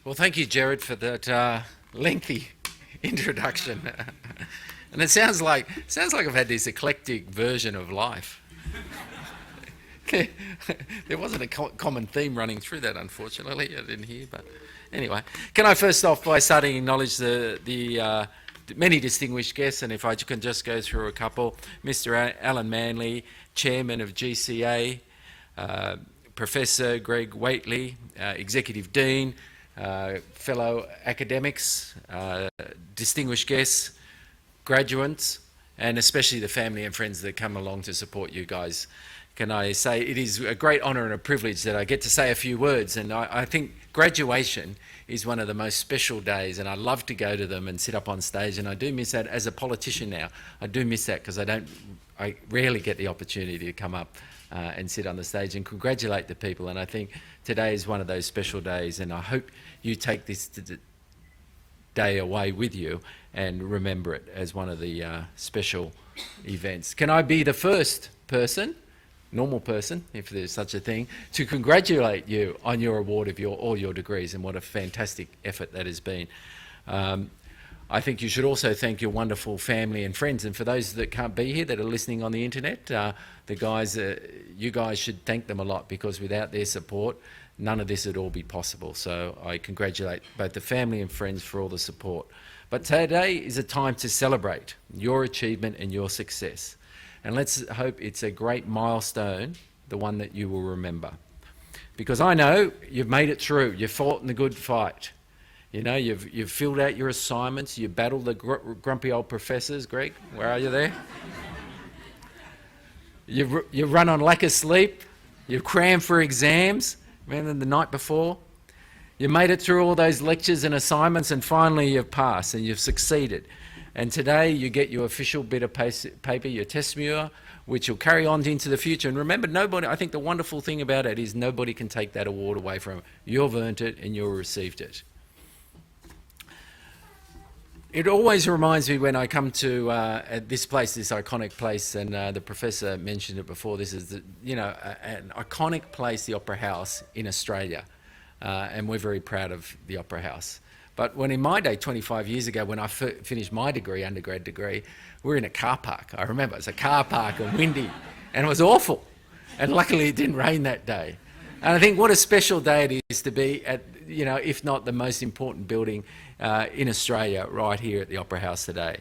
Well, thank you, Jared, for that lengthy introduction. And it sounds like I've had this eclectic version of life. There wasn't a common theme running through that, unfortunately. I didn't hear, but anyway. Can I first off by starting acknowledge the many distinguished guests, and if I can just go through a couple. Mr. Alan Manley, Chairman of GCA, Professor Greg Waitley, Executive Dean, fellow academics, distinguished guests, graduates, and especially the family and friends that come along to support you guys. Can I say it is a great honour and a privilege that I get to say a few words, and I think graduation is one of the most special days, and I love to go to them and sit up on stage, and I do miss that as a politician now. I do miss that because I rarely get the opportunity to come up and sit on the stage and congratulate the people, and I think today is one of those special days, and I hope you take this day away with you and remember it as one of the special events. Can I be the first person, normal person, if there's such a thing, to congratulate you on your award of all your degrees, and what a fantastic effort that has been. I think you should also thank your wonderful family and friends, and for those that can't be here that are listening on the internet, you guys should thank them a lot, because without their support none of this would all be possible. So I congratulate both the family and friends for all the support. But today is a time to celebrate your achievement and your success. And let's hope it's a great milestone, the one that you will remember. Because I know you've made it through, you've fought in the good fight. You know, you've filled out your assignments, you battled the grumpy old professors. Greg, where are you there? You've run on lack of sleep, you've crammed for exams, rather than the night before. You made it through all those lectures and assignments, and finally you've passed and you've succeeded. And today you get your official bit of paper, your testimonial, which will carry on into the future. And remember, I think the wonderful thing about it is nobody can take that award away from you. You've earned it and you've received it. It always reminds me when I come to this place, this iconic place, and the professor mentioned it before. This is, an iconic place, the Opera House in Australia, and we're very proud of the Opera House. But when in my day, 25 years ago, when I finished my undergrad degree, we were in a car park. I remember it was a car park and windy, and it was awful. And luckily it didn't rain that day. And I think what a special day it is to be at, if not the most important building in Australia, right here at the Opera House today.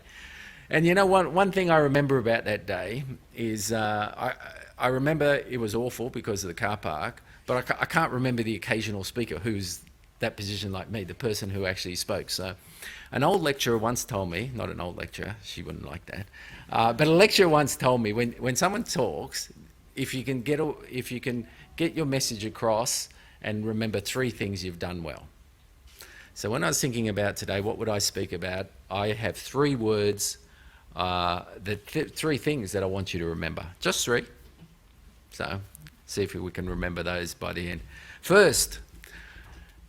And one thing I remember about that day is I remember it was awful because of the car park, but I can't remember the occasional speaker who's that position like me, the person who actually spoke. So an old lecturer once told me, not an old lecturer, she wouldn't like that, but a lecturer once told me when someone talks, if you can get your message across and remember three things you've done well. So when I was thinking about today, what would I speak about? I have three words, three things that I want you to remember. Just three. So see if we can remember those by the end. First,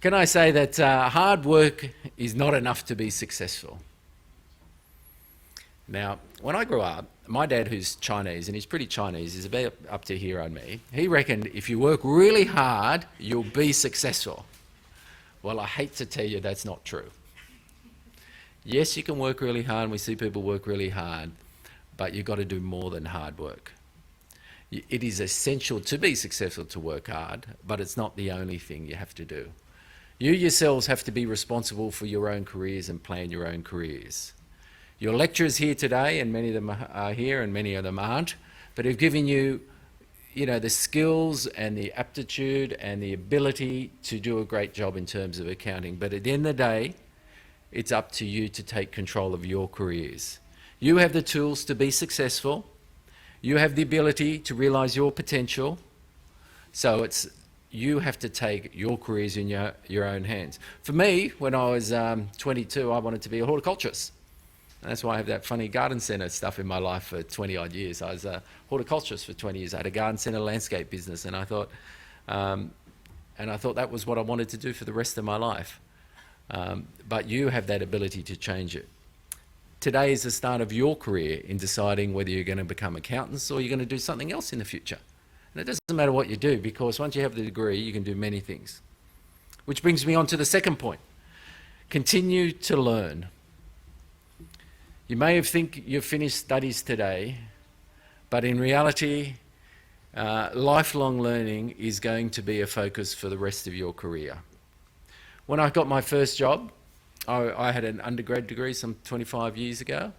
can I say that hard work is not enough to be successful? Now, when I grew up, my dad, who's Chinese, and he's pretty Chinese, he's about up to here on me, he reckoned if you work really hard, you'll be successful. Well, I hate to tell you that's not true. Yes, you can work really hard, and we see people work really hard, but you've got to do more than hard work. It is essential to be successful to work hard, but it's not the only thing you have to do. You yourselves have to be responsible for your own careers and plan your own careers. Your lecturers here today, and many of them are here and many of them aren't, but have given you, the skills and the aptitude and the ability to do a great job in terms of accounting. But at the end of the day, it's up to you to take control of your careers. You have the tools to be successful. You have the ability to realise your potential. So you have to take your careers in your own hands. For me, when I was 22, I wanted to be a horticulturist. And that's why I have that funny garden centre stuff in my life for 20 odd years. I was a horticulturist for 20 years. I had a garden centre landscape business, and I thought that was what I wanted to do for the rest of my life. But you have that ability to change it. Today is the start of your career in deciding whether you're going to become accountants or you're going to do something else in the future. And it doesn't matter what you do, because once you have the degree, you can do many things. Which brings me on to the second point. Continue to learn. You may think you've finished studies today, but in reality, lifelong learning is going to be a focus for the rest of your career. When I got my first job, I had an undergrad degree some 25 years ago,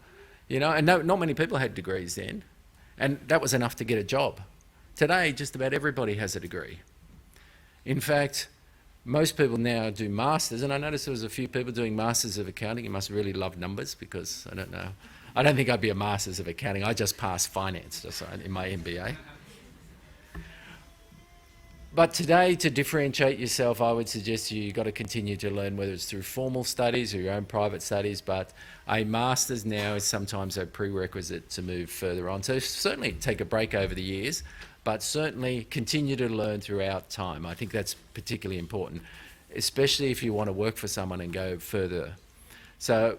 and not many people had degrees then, and that was enough to get a job. Today, just about everybody has a degree. In fact, most people now do masters, and I noticed there was a few people doing masters of accounting. You must really love numbers, because I don't know. I don't think I'd be a masters of accounting. I just passed finance in my MBA. But today, to differentiate yourself, I would suggest you've got to continue to learn, whether it's through formal studies or your own private studies, but a master's now is sometimes a prerequisite to move further on. So certainly take a break over the years, but certainly continue to learn throughout time. I think that's particularly important, especially if you want to work for someone and go further. So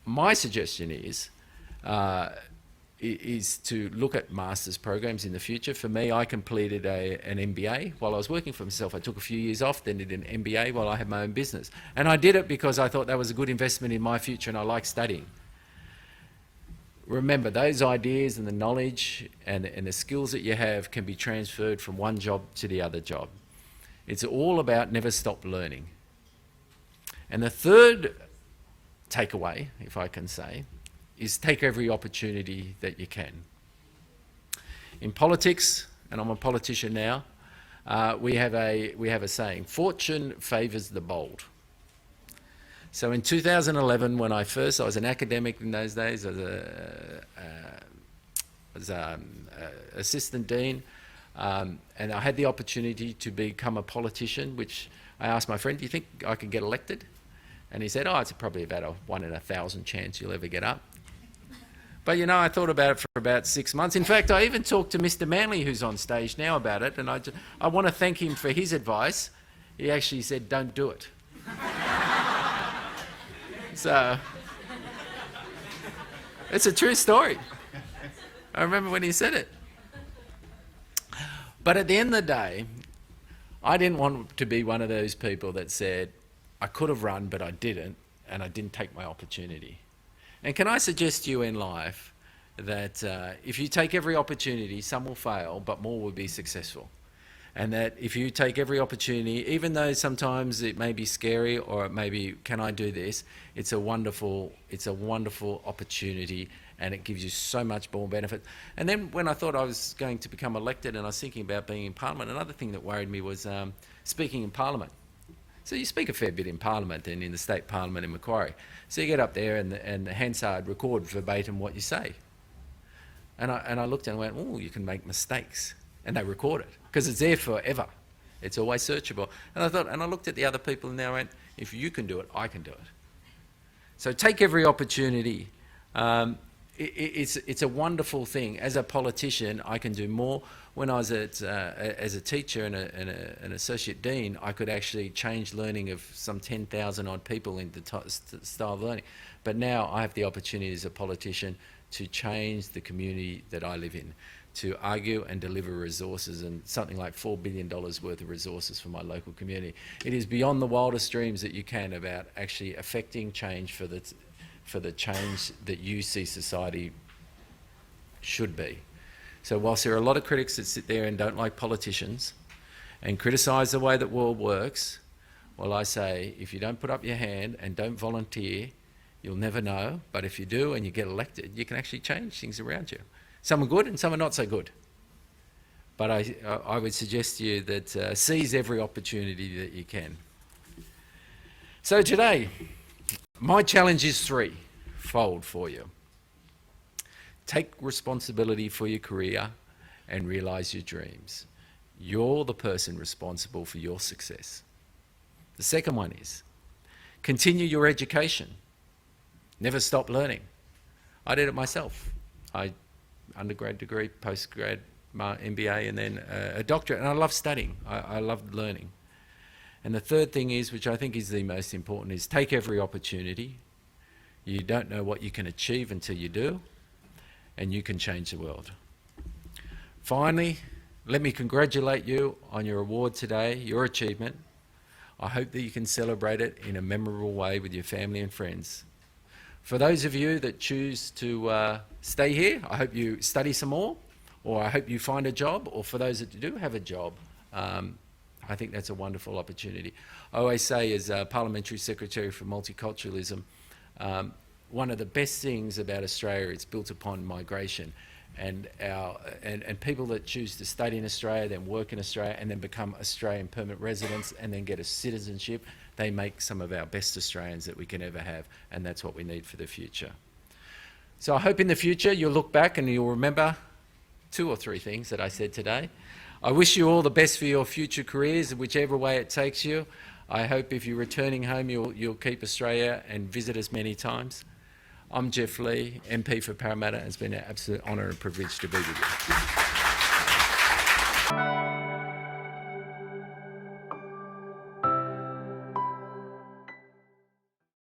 my suggestion is to look at master's programs in the future. For me, I completed an MBA while I was working for myself. I took a few years off, then did an MBA while I had my own business. And I did it because I thought that was a good investment in my future, and I like studying. Remember, those ideas and the knowledge and the skills that you have can be transferred from one job to the other job. It's all about never stop learning. And the third takeaway, if I can say, is take every opportunity that you can. In politics, and I'm a politician now, we have a saying: fortune favours the bold. So in 2011, when I was an academic in those days, as an assistant dean, and I had the opportunity to become a politician, which I asked my friend, do you think I can get elected? And he said, it's probably about a 1 in 1,000 chance you'll ever get up. But I thought about it for about 6 months. In fact, I even talked to Mr. Manley, who's on stage now, about it, and I want to thank him for his advice. He actually said, don't do it. So, it's a true story. I remember when he said it. But at the end of the day, I didn't want to be one of those people that said, I could have run, but I didn't, and I didn't take my opportunity. And can I suggest to you in life that if you take every opportunity, some will fail, but more will be successful. And that if you take every opportunity, even though sometimes it may be scary or it may be, can I do this? It's a wonderful opportunity, and it gives you so much more benefit. And then when I thought I was going to become elected and I was thinking about being in Parliament, another thing that worried me was speaking in Parliament. So you speak a fair bit in Parliament and in the State Parliament in Macquarie. So you get up there and the Hansard record verbatim what you say. And I looked and went, you can make mistakes. And they record it, because it's there forever. It's always searchable. And I looked at the other people and I went, if you can do it, I can do it. So take every opportunity. It's a wonderful thing. As a politician, I can do more. When I was as a teacher and an associate dean, I could actually change learning of some 10,000 odd people in the style of learning. But now I have the opportunity as a politician to change the community that I live in, to argue and deliver resources, and something like $4 billion worth of resources for my local community. It is beyond the wildest dreams that you can about actually affecting change for the change that you see society should be. So whilst there are a lot of critics that sit there and don't like politicians and criticise the way that world works, well, I say, if you don't put up your hand and don't volunteer, you'll never know. But if you do and you get elected, you can actually change things around you. Some are good and some are not so good. But I would suggest to you that seize every opportunity that you can. So today, my challenge is threefold for you. Take responsibility for your career and realise your dreams. You're the person responsible for your success. The second one is continue your education. Never stop learning. I did it myself. Undergrad degree, postgrad, MBA, and then a doctorate. And I love studying. I love learning. And the third thing is, which I think is the most important, is take every opportunity. You don't know what you can achieve until you do, and you can change the world. Finally, let me congratulate you on your award today, your achievement. I hope that you can celebrate it in a memorable way with your family and friends. For those of you that choose to stay here, I hope you study some more, or I hope you find a job, or for those that do have a job, I think that's a wonderful opportunity. I always say, as Parliamentary Secretary for Multiculturalism, one of the best things about Australia is built upon migration, and people that choose to study in Australia, then work in Australia, and then become Australian permanent residents, and then get a citizenship. They make some of our best Australians that we can ever have, and that's what we need for the future. So I hope in the future you'll look back and you'll remember 2 or 3 things that I said today. I wish you all the best for your future careers, whichever way it takes you. I hope if you're returning home, you'll keep Australia and visit us many times. I'm Jeff Lee, MP for Parramatta. It's been an absolute honour and privilege to be with you.